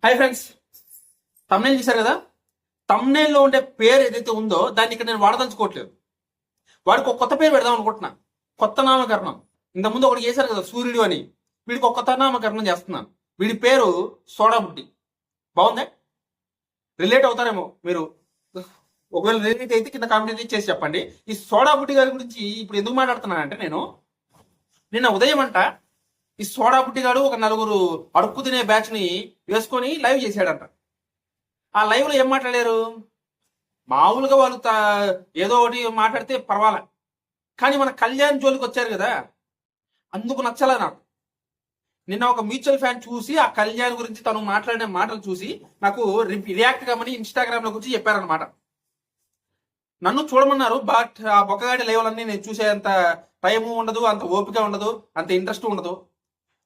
Hi friends, thumbnail చూశారు కదా. తమ్నేల్లో ఉండే పేరు ఏదైతే ఉందో దాన్ని ఇక్కడ నేను వాడదలుచుకోవట్లేదు. వాడికి ఒక కొత్త పేరు పెడదాం అనుకుంటున్నా. కొత్త నామకరణం. ఇంతకుముందు ఒకటి చేశారు కదా సూర్యుడు అని, వీడికి ఒక కొత్త నామకరణం చేస్తున్నాను. వీడి పేరు సోడాబుడ్డి. బాగుందే? రిలేట్ అవుతారేమో మీరు. ఒకవేళ రిలేట్ అయితే కింద కామెంట్ చేసి చెప్పండి. ఈ సోడాబుడ్డి గారి గురించి ఇప్పుడు ఎందుకు మాట్లాడుతున్నానంటే, నేను నిన్న ఉదయం అంట ఈ సోడాబుడ్డి గారు ఒక నలుగురు అడుక్కు తినే బ్యాచ్ ని వేసుకొని లైవ్ చేశాడంట. ఆ లైవ్ లో ఏం మాట్లాడారు? మామూలుగా వాళ్ళు ఏదో ఒకటి మాట్లాడితే పర్వాలే, కానీ మన కళ్యాణ్ జోలికి వచ్చారు కదా, అందుకు నచ్చలే నాకు. నిన్న ఒక మ్యూచువల్ ఫ్యాన్ చూసి ఆ కళ్యాణ్ గురించి తను మాట్లాడిన మాటలు చూసి నాకు రియాక్ట్ కమ్మని ఇన్స్టాగ్రామ్ లో గురించి చెప్పారనమాట. నన్ను చూడమన్నారు, బట్ ఆ బొక్కగాడి లైవ్లన్నీ నేను చూసేంత టైము ఉండదు, అంత ఓపిక ఉండదు, అంత ఇంట్రెస్ట్ ఉండదు.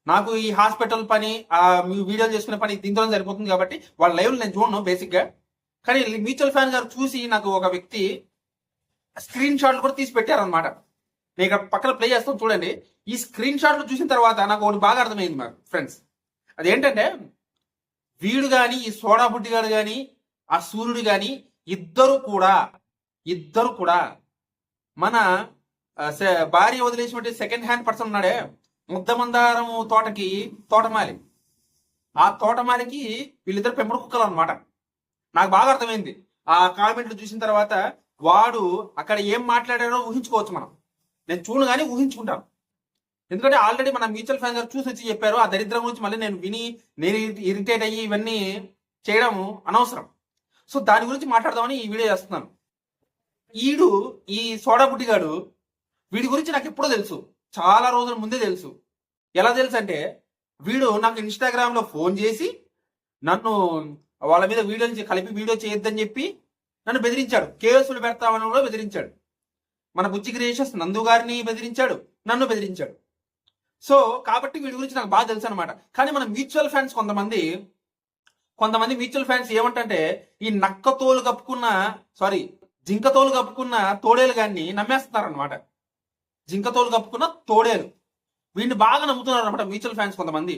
నాకు ఈ హాస్పిటల్ పని, ఆ వీడియోలు చేసుకునే పని దీంతో సరిపోతుంది కాబట్టి వాళ్ళ లైవ్లు నేను చూడను బేసిక్గా. కానీ మ్యూచువల్ ఫ్యాన్ గారు చూసి నాకు ఒక వ్యక్తి స్క్రీన్ షాట్లు కూడా తీసి పెట్టారనమాట. నేను ఇక్కడ పక్కన ప్లే చేస్తాను చూడండి. ఈ స్క్రీన్ షాట్లు చూసిన తర్వాత నాకు ఒకటి బాగా అర్థమైంది మరి ఫ్రెండ్స్. అదేంటంటే, వీడు కానీ ఈ సోడా బుడ్డి గారు కానీ ఆ సూర్యుడు కానీ ఇద్దరు కూడా మన భార్య వదిలేసినటువంటి సెకండ్ హ్యాండ్ పర్సన్ ఉన్నాడే, ముద్దమందారం తోటకి తోటమాలి. ఆ తోటమాలికి వీళ్ళిద్దరు పెంపుడు కుక్కలు అనమాట. నాకు బాగా అర్థమైంది ఆ కామెంట్లు చూసిన తర్వాత. వాడు అక్కడ ఏం మాట్లాడారో ఊహించుకోవచ్చు మనం. నేను చూడు కానీ ఊహించుకుంటాను. ఎందుకంటే ఆల్రెడీ మన మ్యూచువల్ ఫ్యాన్ గారు చూసి వచ్చి చెప్పారు. ఆ దరిద్రం గురించి మళ్ళీ నేను ఇరిటేట్ అయ్యి ఇవన్నీ చేయడం అనవసరం. సో దాని గురించి మాట్లాడదామని ఈ వీడియో చేస్తున్నాను. ఈ సోడా బుడ్డి గాడు, వీడి గురించి నాకు ఎప్పుడో తెలుసు, చాలా రోజుల ముందే తెలుసు. ఎలా తెలుసు అంటే, వీడు నాకు ఇన్స్టాగ్రామ్ లో ఫోన్ చేసి నన్ను వాళ్ళ మీద కలిపి వీడియో చేయొద్దని చెప్పి నన్ను బెదిరించాడు. కేసులు పెడతామని కూడా బెదిరించాడు. మన బుజ్జి క్రియేషన్స్ నందు గారిని బెదిరించాడు, నన్ను బెదిరించాడు. సో కాబట్టి వీడి గురించి నాకు బాగా తెలుసు అనమాట. కానీ మన మ్యూచువల్ ఫ్యాన్స్ కొంతమంది మ్యూచువల్ ఫ్యాన్స్ ఏమంటే, ఈ జింకతోలు కప్పుకున్న తోడేలు గారిని నమ్మేస్తున్నారు అనమాట. జింకతోలు కప్పుకున్న తోడేలు, వీడిని బాగా నమ్ముతున్నారు అనమాట మ్యూచువల్ ఫ్యాన్స్ కొంతమంది.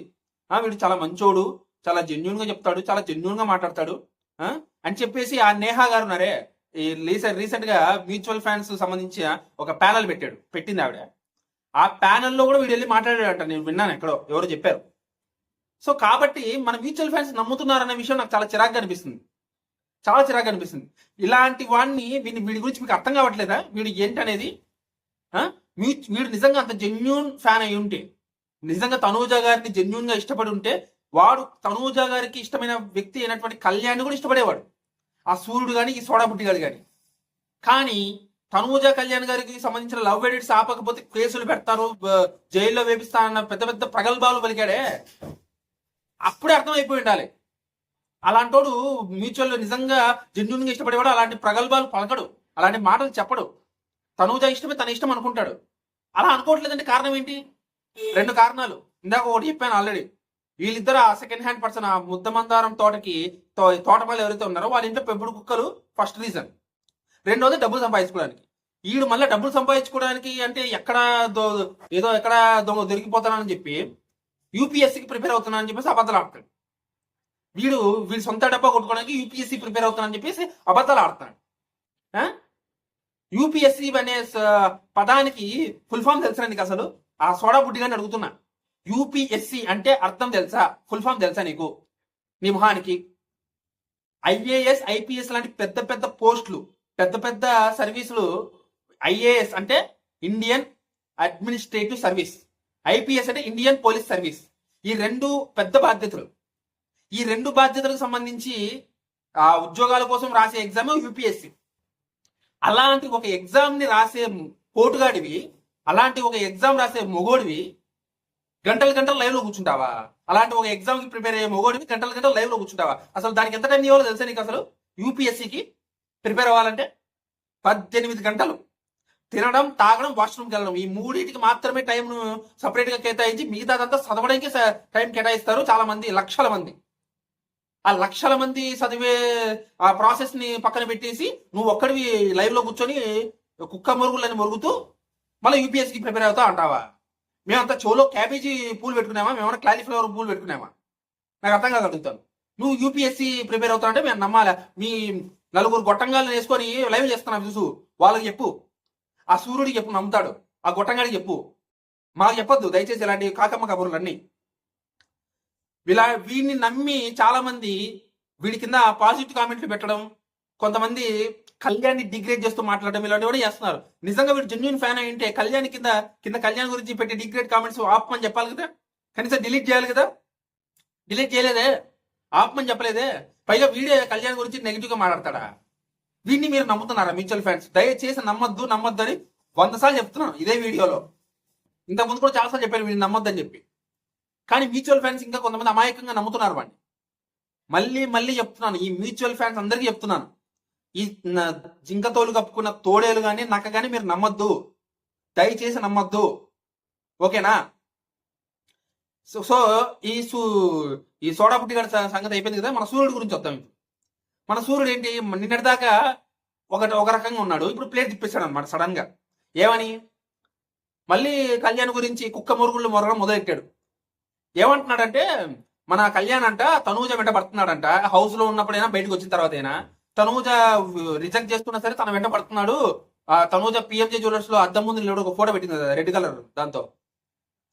వీడు చాలా మంచోడు, చాలా జెన్యున్ గా చెప్తాడు, చాలా జెన్యున్ గా మాట్లాడతాడు అని చెప్పేసి ఆ నేహా గారు ఉన్నారే, ఈ రీసెంట్ గా మ్యూచువల్ ఫ్యాన్స్ సంబంధించి ఒక ప్యానల్ పెట్టింది ఆవిడ. ఆ ప్యానెల్లో కూడా వీడు వెళ్ళి మాట్లాడాడంట. నేను విన్నాను, ఎక్కడో ఎవరో చెప్పారు. సో కాబట్టి మన మ్యూచువల్ ఫ్యాన్స్ నమ్ముతున్నారనే విషయం నాకు చాలా చిరాగ్గా అనిపిస్తుంది. ఇలాంటి వీడి గురించి మీకు అర్థం కావట్లేదా? వీడు ఏంటనేది. వీడు నిజంగా అంత జెన్యున్ ఫ్యాన్ అయి ఉంటే, నిజంగా తనూజా గారిని జెన్యున్ గా ఇష్టపడి ఉంటే, వాడు తనూజా గారికి ఇష్టమైన వ్యక్తి అయినటువంటి కళ్యాణ్ కూడా ఇష్టపడేవాడు. ఆ సూర్యుడు కానీ ఈ సోడాబుడ్డి గారు కానీ. కానీ తనూజా కళ్యాణ్ గారికి సంబంధించిన లవ్ ఎడిట్స్ ఆపకపోతే కేసులు పెడతారు, జైల్లో వేపిస్తానన్న పెద్ద పెద్ద ప్రగల్భాలు పలికాడే. అప్పుడే అర్థమైపోయి ఉండాలి. అలాంటోడు మ్యూచువల్ నిజంగా జెన్యున్ గా ఇష్టపడేవాడు అలాంటి ప్రగల్భాలు పలకడు, అలాంటి మాటలు చెప్పడు. తనూజా ఇష్టమే తన ఇష్టం అనుకుంటాడు. అలా అనుకోవట్లేదంటే కారణం ఏంటి? 2 కారణాలు. ఇందాక ఒకటి చెప్పాను ఆల్రెడీ. వీళ్ళిద్దరు ఆ సెకండ్ హ్యాండ్ పర్సన్, ఆ ముద్దమందారం తోటమాలు ఎవరైతే ఉన్నారో వాళ్ళ ఇంట్లో పెంపుడు కుక్కలు ఫస్ట్ రీజన్. రెండోది డబ్బులు సంపాదించుకోవడానికి. వీడు మళ్ళీ డబ్బులు సంపాదించుకోవడానికి అంటే ఎక్కడ దొరికిపోతానని చెప్పి యూపీఎస్సీకి ప్రిపేర్ అవుతున్నానని చెప్పేసి అబద్ధాలు ఆడతాడు. వీడు సొంత డబ్బా కొట్టుకోవడానికి యూపీఎస్సీ ప్రిపేర్ అవుతున్నానని చెప్పేసి అబద్ధాలు ఆడతాడు. యూపీఎస్సీ అనే పదానికి ఫుల్ ఫామ్ తెలుసా నీకు? అసలు ఆ సోడా బుడ్డిగాని అడుగుతున్నా, యూపీఎస్సీ అంటే అర్థం తెలుసా? ఫుల్ ఫామ్ తెలుసా నీకు? నీ మొహానికి. ఐఏఎస్, ఐపీఎస్ లాంటి పెద్ద పెద్ద పోస్టులు, పెద్ద పెద్ద సర్వీసులు. ఐఏఎస్ అంటే ఇండియన్ అడ్మినిస్ట్రేటివ్ సర్వీస్, ఐపీఎస్ అంటే ఇండియన్ పోలీస్ సర్వీస్. ఈ 2 పెద్ద బాధ్యతలు. ఈ 2 బాధ్యతలకు సంబంధించి ఆ ఉద్యోగాల కోసం రాసే ఎగ్జామ్ యూపీఎస్సీ. అలాంటి ఒక ఎగ్జామ్ ని రాసే పోటుగాడివి, అలాంటి ఒక ఎగ్జామ్ రాసే మొగోడివి గంటలు లైవ్ లో కూర్చుంటావా? అలాంటి ఒక ఎగ్జామ్ కి ప్రిపేర్ అయ్యే మొగోడివి గంటలు లైవ్ లో కూర్చుంటావా? అసలు దానికి ఎంత టైం ఇవ్వాలో తెలుసా నీకు? అసలు యూపీఎస్సీకి ప్రిపేర్ అవ్వాలంటే 18 గంటలు తినడం, తాగడం, వాష్రూమ్కి వెళ్ళడం, ఈ 3టికి మాత్రమే టైం సపరేట్ గా కేటాయించి మిగతాదంతా చదవడానికి టైం కేటాయిస్తారు చాలా మంది, లక్షల మంది. ఆ లక్షల మంది చదివే ఆ ప్రాసెస్ ని పక్కన పెట్టేసి నువ్వు ఒక్కడివి లైవ్ లో కూర్చొని కుక్క మురుగులని మురుగుతూ మళ్ళీ యూపీఎస్సీకి ప్రిపేర్ అవుతా అంటావా? మేమంతా చోలో క్యాబేజీ పూలు పెట్టుకున్నామా? మేమన్నా క్లాలిఫ్లవర్ పూలు పెట్టుకున్నామా? నాకు అర్థం కాదు, అడుగుతాను. నువ్వు యూపీఎస్సీ ప్రిపేర్ అవుతా అంటే మేము నమ్మాలా? మీ నలుగురు గొట్టంగాలను వేసుకొని లైవ్ చేస్తున్నావు చూసు, వాళ్ళకి చెప్పు, ఆ సూర్యుడికి చెప్పు, నమ్ముతాడు. ఆ గొట్టంగాడికి చెప్పు, మాకు చెప్పొద్దు దయచేసి ఇలాంటి కాకమ్మ కబుర్లన్నీ. వీడిని నమ్మి చాలా మంది వీడి కింద పాజిటివ్ కామెంట్లు పెట్టడం, కొంతమంది కళ్యాణ్ డిగ్రేడ్ చేస్తూ మాట్లాడడం, ఇలాంటివి కూడా చేస్తున్నారు. నిజంగా వీడు జెన్యున్ ఫ్యాన్ అయింటే కళ్యాణ్ కింద కళ్యాణ్ గురించి పెట్టి డిగ్రేడ్ కామెంట్స్ ఆపమని చెప్పాలి కదా, కనీసం డిలీట్ చేయాలి కదా. డిలీట్ చేయలేదే, ఆపమని చెప్పలేదే. పైగా వీడియో కళ్యాణ్ గురించి నెగిటివ్ గా మాట్లాడతాడా? వీడిని మీరు నమ్ముతున్నారా మ్యూచువల్ ఫ్యాన్స్? దయచేసి నమ్మొద్దు అని 100 సార్లు చెప్తున్నాను ఇదే వీడియోలో. ఇంతకుముందు కూడా చాలాసార్లు చెప్పాను వీడిని నమ్మొద్దని చెప్పి. కానీ మ్యూచువల్ ఫ్యాన్స్ ఇంకా కొంతమంది అమాయకంగా నమ్ముతున్నారు వాడిని. మళ్ళీ చెప్తున్నాను, ఈ మ్యూచువల్ ఫ్యాన్స్ అందరికీ చెప్తున్నాను, ఈ జింకతోలు కప్పుకున్న తోడేలు కానీ నక్క కానీ మీరు నమ్మొద్దు, దయచేసి నమ్మొద్దు, ఓకేనా? సో ఈ సోడా పుట్టిగాడి సంగతి అయిపోయింది కదా. మన సూర్యుడి గురించి వద్దాం. ఇప్పుడు మన సూర్యుడు ఏంటి, నిన్నటిదాకా ఒక రకంగా ఉన్నాడు, ఇప్పుడు ప్లేట్ తిప్పేశాడు అనమాట సడన్ గా. ఏమని? మళ్ళీ కళ్యాణ్ గురించి కుక్క మురుగుళ్ళు మొరగడం మొదలెట్టాడు. ఏమంటున్నాడంటే, మన కళ్యాణ్ అంట తనూజ వెంట పడుతున్నాడంట, హౌస్ లో ఉన్నప్పుడైనా బయటకు వచ్చిన తర్వాత అయినా. తనూజ రిజెక్ట్ చేస్తున్నా సరే తన వెంట పడుతున్నాడు. తనూజ పిఎంజే జ్యువెలర్స్ లో అద్దం ముందు నిలబడి ఒక ఫోటో పెట్టింది కదా, రెడ్ కలర్, దాంతో.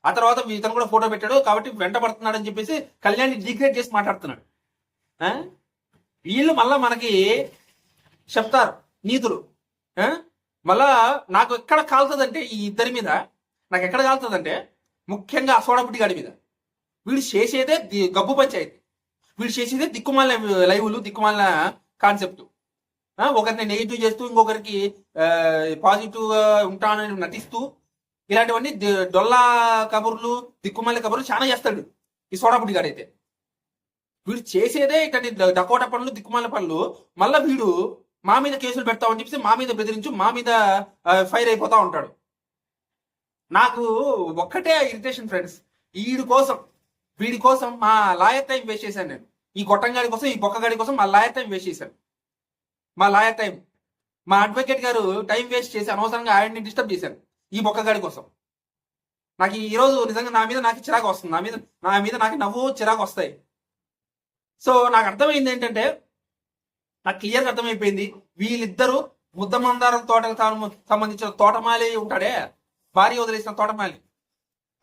ఆ తర్వాత ఇతను కూడా ఫోటో పెట్టాడు, కాబట్టి వెంట పడుతున్నాడు అని చెప్పేసి కళ్యాణ్ డిగ్రేడ్ చేసి మాట్లాడుతున్నాడు. వీళ్ళు మళ్ళా మనకి చెప్తారు నీతులు. మళ్ళా నాకు ఎక్కడ కాలుతుందంటే ఈ ఇద్దరి మీద, నాకు ఎక్కడ కాలుతుందంటే ముఖ్యంగా ఆ సోడా పుట్టిగాడి మీద. వీడు చేసేదే గబ్బు పంచాయతీ, వీడు చేసేదే దిక్కుమాల లైవ్లు, దిక్కుమాల కాన్సెప్ట్. ఒకరిని నెగిటివ్ చేస్తూ ఇంకొకరికి పాజిటివ్ గా ఉంటానని నటిస్తూ ఇలాంటివన్నీ డొల్లా కబుర్లు, దిక్కుమాల కబుర్లు చాలా చేస్తాడు ఈ సోడా పుట్టిగాడైతే. వీడు చేసేదే ఇట్లాంటి డకోటా పనులు, దిక్కుమాల పనులు. మళ్ళా వీడు మా మీద కేసులు పెడతామని చెప్పి మా మీద బెదిరించు, మా మీద ఫైర్ అయిపోతా ఉంటాడు. నాకు ఒక్కటే ఇరిటేషన్ ఫ్రెండ్స్, వీడి కోసం మా లాయర్ టైం వేస్ట్ చేశాను నేను. ఈ గొట్టంగాడి కోసం, ఈ బొక్కగాడి కోసం మా లాయర్ టైం వేస్ట్ చేశాను. మా అడ్వకేట్ గారు టైం వేస్ట్ చేసి అనవసరంగా ఆయన్ని డిస్టర్బ్ చేశాను ఈ బొక్కగాడి కోసం. నాకు ఈ రోజు నిజంగా నా మీద నాకు చిరాకు వస్తుంది, నా మీద నాకు నవ్వు చిరాకు వస్తాయి. సో నాకు అర్థమైంది ఏంటంటే, నాకు క్లియర్గా అర్థమైపోయింది, వీళ్ళిద్దరూ ముద్దమందారం తోటకు సంబంధించిన తోటమాలి ఉంటాడే, భార్య వదిలేసిన తోటమాలి,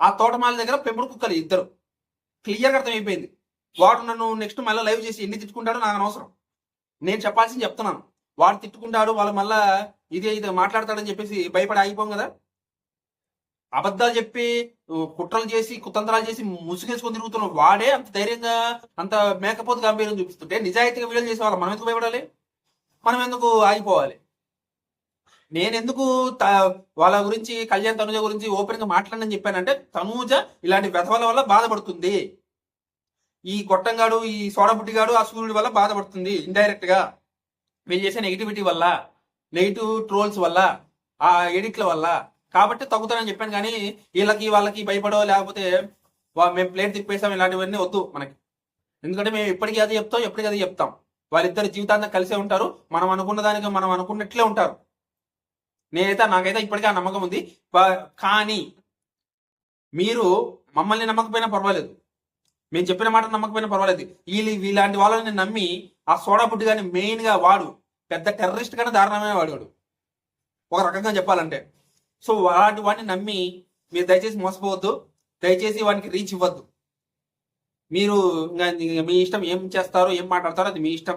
ఆ తోటమాలి దగ్గర పెంపుడు కుక్కలు ఇద్దరు. క్లియర్గా అర్థమైపోయింది. వాడు నన్ను నెక్స్ట్ మళ్ళీ లైవ్ చేసి ఎన్ని తిట్టుకుంటాడో నాకు అనవసరం, నేను చెప్పాల్సింది చెప్తున్నాను. వాడు తిట్టుకుంటాడు, వాళ్ళు మళ్ళా ఇదే మాట్లాడతాడని చెప్పేసి భయపడి ఆగిపోం కదా. అబద్ధాలు చెప్పి కుట్రలు చేసి కుతంత్రాలు చేసి ముసుగేసుకొని తిరుగుతున్న వాడే అంత ధైర్యంగా, అంత మేకపోతు గంభీరం చూపిస్తుంటే నిజాయితీగా వీడియోలు చేసే వాళ్ళు మనం ఎందుకు భయపడాలి? మనం ఎందుకు ఆగిపోవాలి? నేనెందుకు వాళ్ళ గురించి, కళ్యాణ్ తనూజ గురించి ఓపెన్ గా మాట్లాడని చెప్పానంటే, తనూజ ఇలాంటి వ్యధవల వల్ల బాధపడుతుంది. ఈ గొట్టంగాడు, ఈ సోడబుడ్డిగాడు, ఆ సూర్యుడి వల్ల బాధపడుతుంది ఇండైరెక్ట్ గా. వీళ్ళు చేసే నెగిటివిటీ వల్ల, నెగిటివ్ ట్రోల్స్ వల్ల, ఆ ఎడిట్ల వల్ల. కాబట్టి తగ్గుతానని చెప్పాను. కానీ వాళ్ళకి భయపడో లేకపోతే మేము ప్లేట్ తిప్పేసాం ఇలాంటివన్నీ వద్దు మనకి. ఎందుకంటే మేము ఎప్పటికీ అది చెప్తాం, ఎప్పటికీ అది చెప్తాం. వాళ్ళిద్దరు జీవితాంతం కలిసే ఉంటారు, మనం అనుకున్న దానికి మనం అనుకున్నట్లే ఉంటారు. నాకైతే ఇప్పటికీ ఆ నమ్మకం ఉంది. కానీ మీరు మమ్మల్ని నమ్మకపోయినా పర్వాలేదు, మేము చెప్పిన మాట నమ్మకపోయినా పర్వాలేదు, వీళ్ళంటి వాళ్ళని నమ్మి ఆ సోడా బుడ్డి కానీ మెయిన్ గా వాడు పెద్ద టెర్రరిస్ట్ కానీ దారుణమే వాడు ఒక రకంగా చెప్పాలంటే. సో అలాంటి వాడిని నమ్మి మీరు దయచేసి మోసపోవద్దు, దయచేసి వానికి రీచ్ ఇవ్వద్దు. మీరు మీ ఇష్టం, ఏం చేస్తారో ఏం మాట్లాడతారో అది మీ ఇష్టం.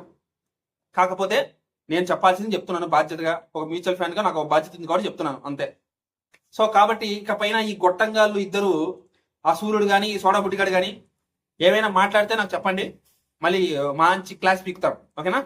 కాకపోతే నేను చెప్పాల్సింది చెప్తున్నాను బాధ్యతగా, ఒక మ్యూచువల్ ఫ్యాన్ గా నాకు ఒక బాధ్యత ఉంది కాబట్టి చెప్తున్నాను అంతే. సో కాబట్టి ఇక పైన ఈ గొట్టంగాళ్ళు ఇద్దరు, ఆ సూర్యుడు కానీ ఈ సోడా బుడ్డిగాడు కానీ ఏమైనా మాట్లాడితే నాకు చెప్పండి, మళ్ళీ మంచి క్లాస్ పీకుతాం, ఓకేనా?